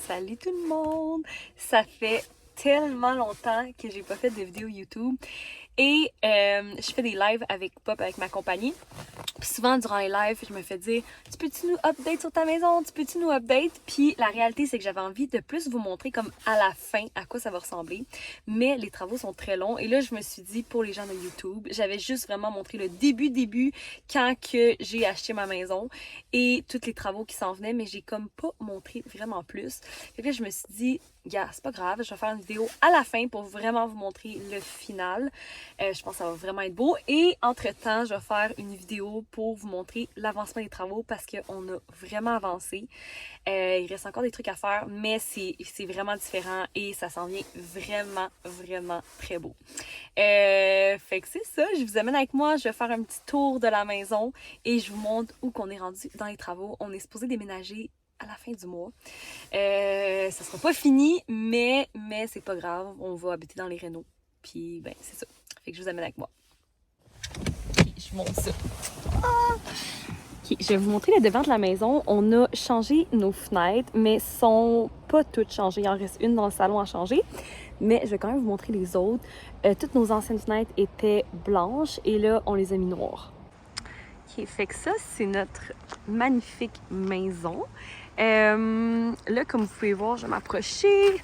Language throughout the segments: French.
Salut tout le monde! Ça fait tellement longtemps que j'ai pas fait de vidéo YouTube et je fais des lives avec Pop, avec ma compagnie. Puis souvent durant les lives, je me fais dire « Tu peux-tu nous update sur ta maison? Tu peux-tu nous update? » Puis la réalité, c'est que j'avais envie de plus vous montrer comme à la fin à quoi ça va ressembler. Mais les travaux sont très longs et là, je me suis dit pour les gens de YouTube, j'avais juste vraiment montré le début quand que j'ai acheté ma maison et tous les travaux qui s'en venaient, mais j'ai comme pas montré vraiment plus. Et puis là, je me suis dit « c'est pas grave, je vais faire une vidéo à la fin pour vraiment vous montrer le final. » Je pense que ça va vraiment être beau. Et entre-temps, je vais faire une vidéo pour vous montrer l'avancement des travaux parce qu'on a vraiment avancé. Il reste encore des trucs à faire, mais c'est vraiment différent et ça s'en vient vraiment très beau. Fait que c'est ça, je vous amène avec moi, je vais faire un petit tour de la maison et je vous montre où qu'on est rendu dans les travaux. On est supposé déménager à la fin du mois. Ça sera pas fini, mais c'est pas grave, on va habiter dans les rénaux. Puis ben c'est ça. Fait que je vous amène avec moi. Okay, je vous montre ça. Okay, je vais vous montrer le devant de la maison. On a changé nos fenêtres, mais sont pas toutes changées. Il en reste une dans le salon à changer. Mais je vais quand même vous montrer les autres. Toutes nos anciennes fenêtres étaient blanches et là, on les a mis noires. Ok, fait que ça, c'est notre magnifique maison. Là, comme vous pouvez voir, je vais m'approcher.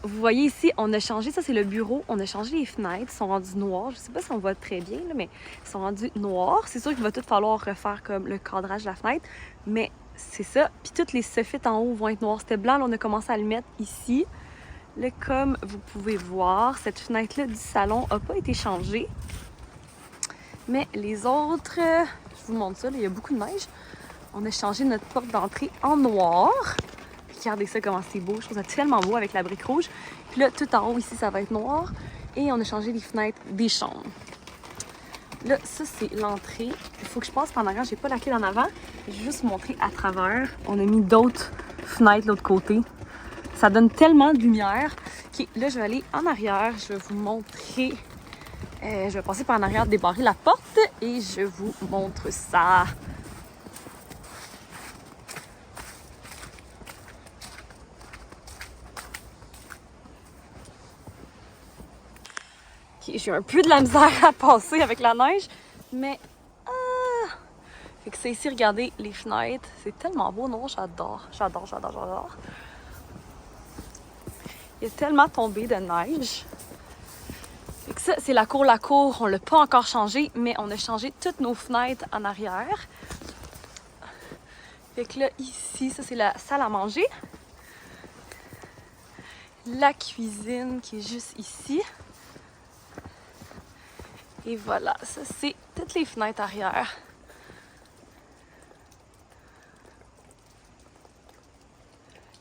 Vous voyez ici, on a changé, ça c'est le bureau, on a changé les fenêtres, ils sont rendus noirs. Je sais pas si on voit très bien, là, mais ils sont rendus noirs. C'est sûr qu'il va tout falloir refaire comme le cadrage de la fenêtre, mais c'est ça. Puis toutes les soffites en haut vont être noirs. C'était blanc, là, on a commencé à le mettre ici. Là, comme vous pouvez voir, cette fenêtre-là du salon n'a pas été changée. Mais les autres, je vous montre ça, là, il y a beaucoup de neige. On a changé notre porte d'entrée en noir. Regardez ça, comment c'est beau. Je trouve ça tellement beau avec la brique rouge. Puis là, tout en haut, ici, ça va être noir. Et on a changé les fenêtres des chambres. Là, ça, c'est l'entrée. Il faut que je passe par en arrière. J'ai pas la clé en avant. Je vais juste vous montrer à travers. On a mis d'autres fenêtres de l'autre côté. Ça donne tellement de lumière. OK, là, je vais aller en arrière. Je vais vous montrer. Je vais passer par en arrière, débarrer la porte. Et je vous montre ça. J'ai un peu de la misère à passer avec la neige, mais fait que c'est ici, regardez les fenêtres, c'est tellement beau, non? J'adore. Il y a tellement tombé de neige. Fait que ça, c'est la cour, on l'a pas encore changé, mais on a changé toutes nos fenêtres en arrière. Fait que là, ici, ça c'est la salle à manger. La cuisine qui est juste ici. Et voilà, ça c'est toutes les fenêtres arrière.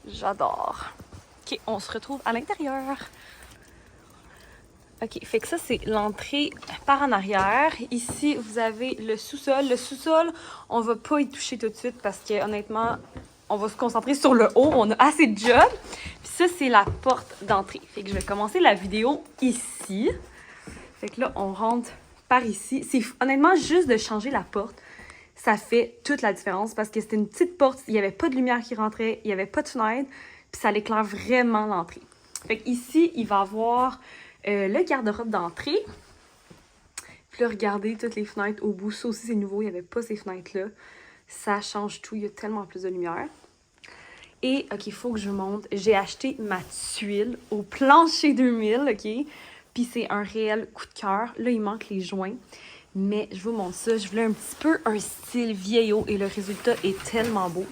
J'adore. OK, on se retrouve à l'intérieur. OK, fait que ça c'est l'entrée par en arrière. Ici, vous avez le sous-sol. Le sous-sol, on va pas y toucher tout de suite parce que honnêtement, on va se concentrer sur le haut. On a assez de job. Puis ça, c'est la porte d'entrée. Fait que je vais commencer la vidéo ici. Fait que là, on rentre par ici. C'est honnêtement juste de changer la porte. Ça fait toute la différence parce que c'était une petite porte. Il n'y avait pas de lumière qui rentrait. Il n'y avait pas de fenêtre. Puis ça éclaire vraiment l'entrée. Fait que ici, il va y avoir le garde-robe d'entrée. Puis là, regardez toutes les fenêtres au bout. Ça aussi, c'est nouveau. Il n'y avait pas ces fenêtres-là. Ça change tout. Il y a tellement plus de lumière. Et, OK, il faut que je vous montre. J'ai acheté ma tuile au Plancher 2000, OK? Puis c'est un réel coup de cœur. Là, il manque les joints. Mais je vous montre ça. Je voulais un petit peu un style vieillot et le résultat est tellement beau.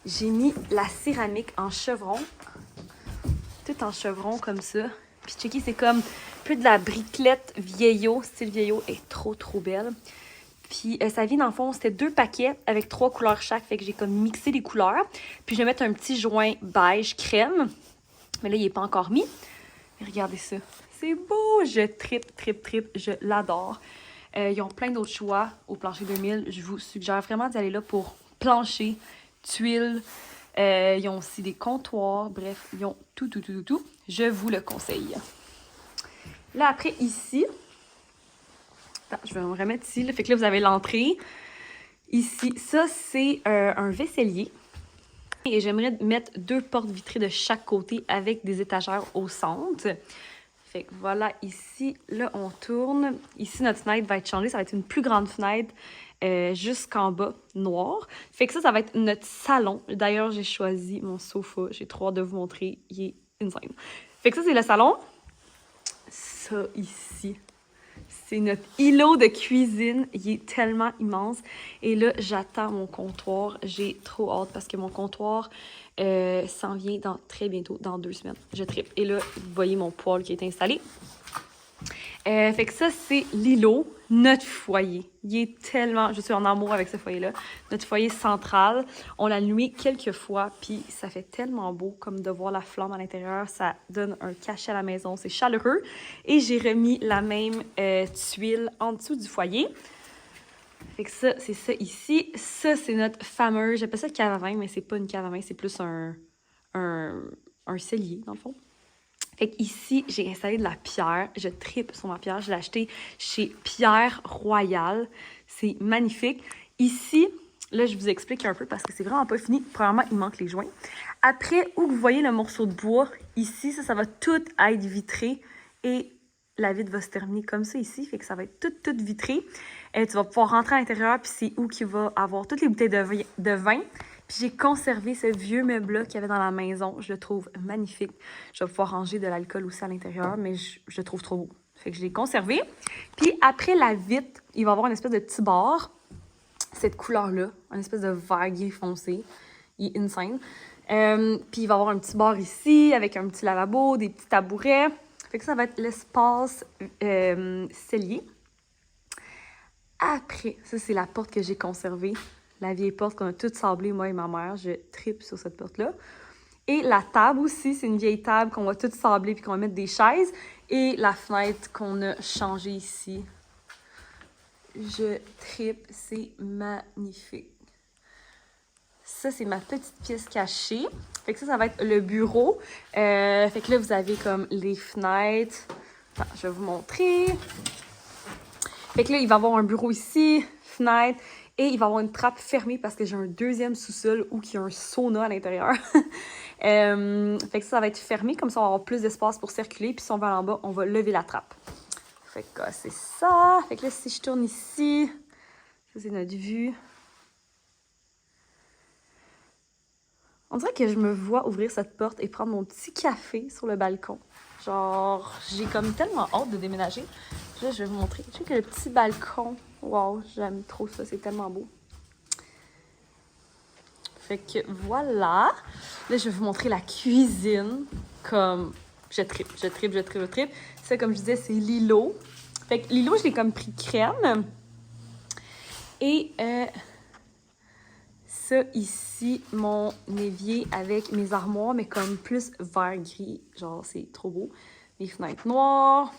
J'ai mis la céramique en chevron. Tout en chevron comme ça. Puis checker, c'est comme un peu de la briquelette vieillot. Style vieillot est trop belle. Puis ça vient dans le fond, c'était 2 paquets avec 3 couleurs chaque. Fait que j'ai comme mixé les couleurs. Puis je vais mettre un petit joint beige crème. Mais là, il n'est pas encore mis. Mais regardez ça. C'est beau! Je tripe. Je l'adore. Ils ont plein d'autres choix au Plancher 2000. Je vous suggère vraiment d'y aller là pour plancher, tuiles. Ils ont aussi des comptoirs. Bref, ils ont tout. Je vous le conseille. Là, après, ici... Attends, je vais me remettre ici. Là. Fait que là, vous avez l'entrée. Ici, ça, c'est un vaisselier. Et j'aimerais mettre 2 portes vitrées de chaque côté avec des étagères au centre. Fait que voilà, ici, là, on tourne. Ici, notre fenêtre va être changée. Ça va être une plus grande fenêtre jusqu'en bas, noire. Fait que ça va être notre salon. D'ailleurs, j'ai choisi mon sofa. J'ai trop hâte de vous montrer. Il est insane. Fait que ça, c'est le salon. Ça, ici, c'est notre îlot de cuisine. Il est tellement immense. Et là, j'attends mon comptoir. J'ai trop hâte parce que mon comptoir s'en vient dans très bientôt, dans 2 semaines. Je trippe. Et là, vous voyez mon poêle qui est installé. Fait que ça, c'est l'îlot, notre foyer. Il est tellement... Je suis en amour avec ce foyer-là. Notre foyer central. On l'a allumé quelques fois, puis ça fait tellement beau, comme de voir la flamme à l'intérieur. Ça donne un cachet à la maison. C'est chaleureux. Et j'ai remis la même tuile en dessous du foyer. Fait que ça, c'est ça ici. Ça, c'est notre fameux... J'appelle ça cave à vin, mais c'est pas une cave à vin. C'est plus un cellier, dans le fond. Fait qu'ici, j'ai installé de la pierre. Je tripe sur ma pierre. Je l'ai acheté chez Pierre Royal. C'est magnifique. Ici, là, je vous explique un peu parce que c'est vraiment pas fini. Premièrement, il manque les joints. Après, où vous voyez le morceau de bois, ici, ça va tout être vitré. Et la vitre va se terminer comme ça ici. Fait que ça va être tout vitré. Tu vas pouvoir rentrer à l'intérieur. Puis c'est où qu'il va avoir toutes les bouteilles de vin. Puis j'ai conservé ce vieux meuble-là qu'il y avait dans la maison. Je le trouve magnifique. Je vais pouvoir ranger de l'alcool aussi à l'intérieur, mais je le trouve trop beau. Fait que je l'ai conservé. Puis après la vitre, il va y avoir une espèce de petit bar. Cette couleur-là, une espèce de vert gris foncé. Il est insane. Puis il va y avoir un petit bar ici avec un petit lavabo, des petits tabourets. Fait que ça va être l'espace cellier. Après, ça c'est la porte que j'ai conservée. La vieille porte qu'on a toute sablée, moi et ma mère. Je tripe sur cette porte-là. Et la table aussi, c'est une vieille table qu'on va toute sabler puis qu'on va mettre des chaises. Et la fenêtre qu'on a changée ici. Je tripe, c'est magnifique. Ça, c'est ma petite pièce cachée. Fait que ça va être le bureau. Fait que là, vous avez comme les fenêtres. Attends, je vais vous montrer. Fait que là, il va y avoir un bureau ici, fenêtre. Et il va y avoir une trappe fermée parce que j'ai un deuxième sous-sol où il y a un sauna à l'intérieur. Fait que ça va être fermé, comme ça on va avoir plus d'espace pour circuler. Puis si on va en bas, on va lever la trappe. Fait que c'est ça. Fait que là, si je tourne ici, ça c'est notre vue. On dirait que je me vois ouvrir cette porte et prendre mon petit café sur le balcon. Genre, j'ai comme tellement hâte de déménager. Là, je vais vous montrer. Je sais que le petit balcon, wow, j'aime trop ça, c'est tellement beau. Fait que voilà. Là, je vais vous montrer la cuisine. Comme, je tripe. Ça, comme je disais, c'est l'îlot. Fait que l'îlot, je l'ai comme pris crème. Et ça, ici, mon évier avec mes armoires, mais comme plus vert-gris. Genre, c'est trop beau. Les fenêtres noires.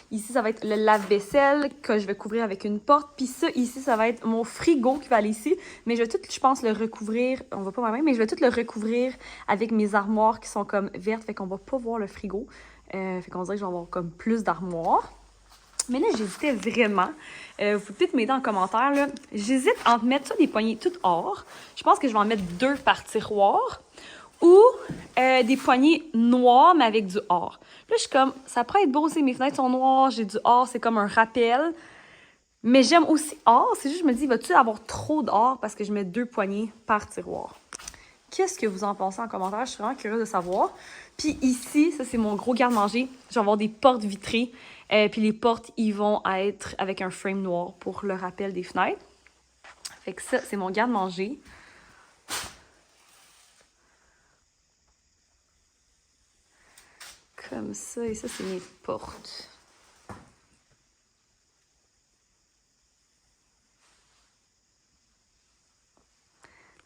Ici, ça va être le lave-vaisselle que je vais couvrir avec une porte. Puis ça, ici, ça va être mon frigo qui va aller ici. Mais je vais tout, je pense, le recouvrir. On va pas moi-même, mais je vais tout le recouvrir avec mes armoires qui sont comme vertes. Fait qu'on va pas voir le frigo. Fait qu'on dirait que je vais avoir comme plus d'armoires. Mais là, j'hésitais vraiment. Vous pouvez peut-être m'aider en commentaire, là. J'hésite entre mettre ça des poignées toutes or. Je pense que je vais en mettre 2 par tiroir. Ou des poignées noires, mais avec du or. Là, je suis comme, ça pourrait être beau aussi, mes fenêtres sont noires, j'ai du or, c'est comme un rappel. Mais j'aime aussi or, c'est juste, je me dis, va-tu avoir trop d'or parce que je mets 2 poignées par tiroir? Qu'est-ce que vous en pensez en commentaire? Je suis vraiment curieuse de savoir. Puis ici, ça, c'est mon gros garde-manger. Je vais avoir des portes vitrées. Puis les portes, ils vont être avec un frame noir pour le rappel des fenêtres. Fait que ça, c'est mon garde-manger. Comme ça, et ça, c'est mes portes.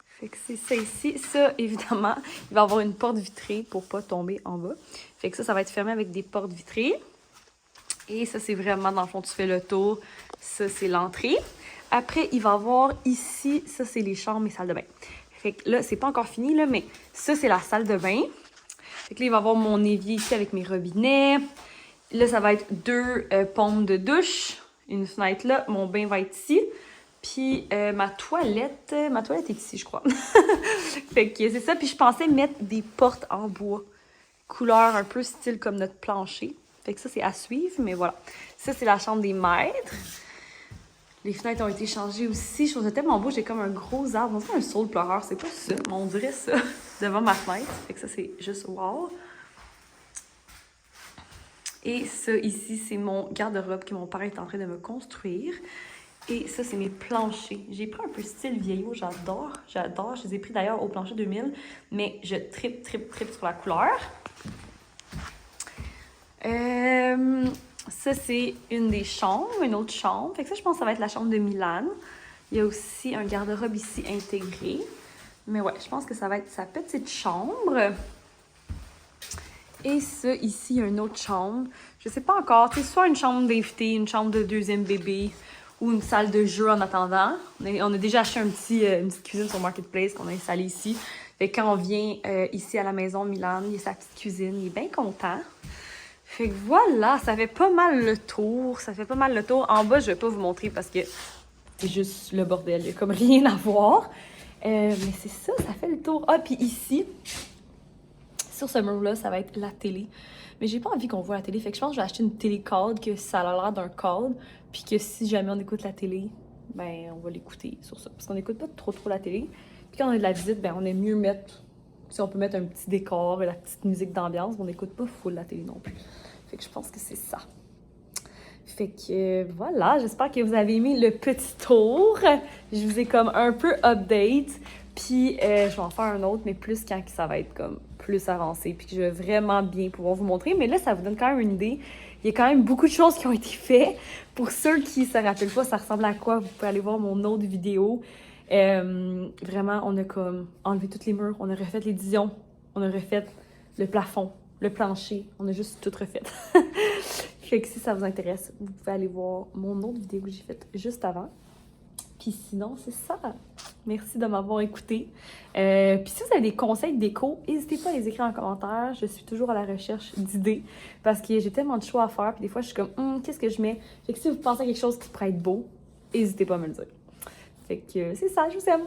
Fait que c'est ça ici. Ça, évidemment, il va y avoir une porte vitrée pour pas tomber en bas. Fait que ça va être fermé avec des portes vitrées. Et ça, c'est vraiment, dans le fond, tu fais le tour. Ça, c'est l'entrée. Après, il va y avoir ici, ça, c'est les chambres et salles de bain. Fait que là, c'est pas encore fini, là, mais ça, c'est la salle de bain. Fait que là, il va y avoir mon évier ici avec mes robinets. Là, ça va être 2 pompes de douche. Une fenêtre là. Mon bain va être ici. Puis ma toilette est ici, je crois. Fait que c'est ça. Puis je pensais mettre des portes en bois. Couleur un peu style comme notre plancher. Fait que ça, c'est à suivre, mais voilà. Ça, c'est la chambre des maîtres. Les fenêtres ont été changées aussi. Je trouve ça tellement beau. J'ai comme un gros arbre. On dirait un saule pleureur. C'est pas ça, mais on dirait ça devant ma fenêtre. Fait que ça, c'est juste wow. Et ça, ici, c'est mon garde-robe que mon père est en train de me construire. Et ça, c'est mes planchers. J'ai pris un peu style vieillot. J'adore. J'adore. Je les ai pris d'ailleurs au plancher 2000. Mais je tripe sur la couleur. Ça, c'est une des chambres, une autre chambre. Fait que ça, je pense que ça va être la chambre de Milan. Il y a aussi un garde-robe ici intégré. Mais ouais, je pense que ça va être sa petite chambre. Et ça, ici, il y a une autre chambre. Je sais pas encore. C'est soit une chambre d'invité, une chambre de deuxième bébé ou une salle de jeu en attendant. On a déjà acheté une petite cuisine sur Marketplace qu'on a installée ici. Fait que quand on vient ici à la maison Milan, il y a sa petite cuisine. Il est bien content. Fait que voilà, ça fait pas mal le tour. En bas, je vais pas vous montrer parce que c'est juste le bordel. Il y a comme rien à voir. Mais c'est ça, ça fait le tour. Ah, puis ici, sur ce mur-là, ça va être la télé. Mais j'ai pas envie qu'on voit la télé. Fait que je pense que je vais acheter une télécode, que ça a l'air d'un code. Puis que si jamais on écoute la télé, ben on va l'écouter sur ça. Parce qu'on n'écoute pas trop la télé. Puis quand on a de la visite, ben on aime mieux mettre... Si on peut mettre un petit décor, la petite musique d'ambiance, on n'écoute pas full la télé non plus. Fait que je pense que c'est ça. Fait que voilà, j'espère que vous avez aimé le petit tour. Je vous ai comme un peu update. Puis je vais en faire un autre, mais plus quand ça va être comme plus avancé. Puis que je vais vraiment bien pouvoir vous montrer. Mais là, ça vous donne quand même une idée. Il y a quand même beaucoup de choses qui ont été faites. Pour ceux qui ne se rappellent pas, ça ressemble à quoi? Vous pouvez aller voir mon autre vidéo. Vraiment, on a comme enlevé tous les murs, on a refait l'édition, on a refait le plafond, le plancher, on a juste tout refait. Fait que si ça vous intéresse, vous pouvez aller voir mon autre vidéo que j'ai faite juste avant. Puis sinon, c'est ça. Merci de m'avoir écouté. Puis si vous avez des conseils de déco, n'hésitez pas à les écrire en commentaire. Je suis toujours à la recherche d'idées parce que j'ai tellement de choix à faire. Puis des fois, je suis comme, qu'est-ce que je mets? Fait que si vous pensez à quelque chose qui pourrait être beau, n'hésitez pas à me le dire. Fait que c'est ça, je vous aime!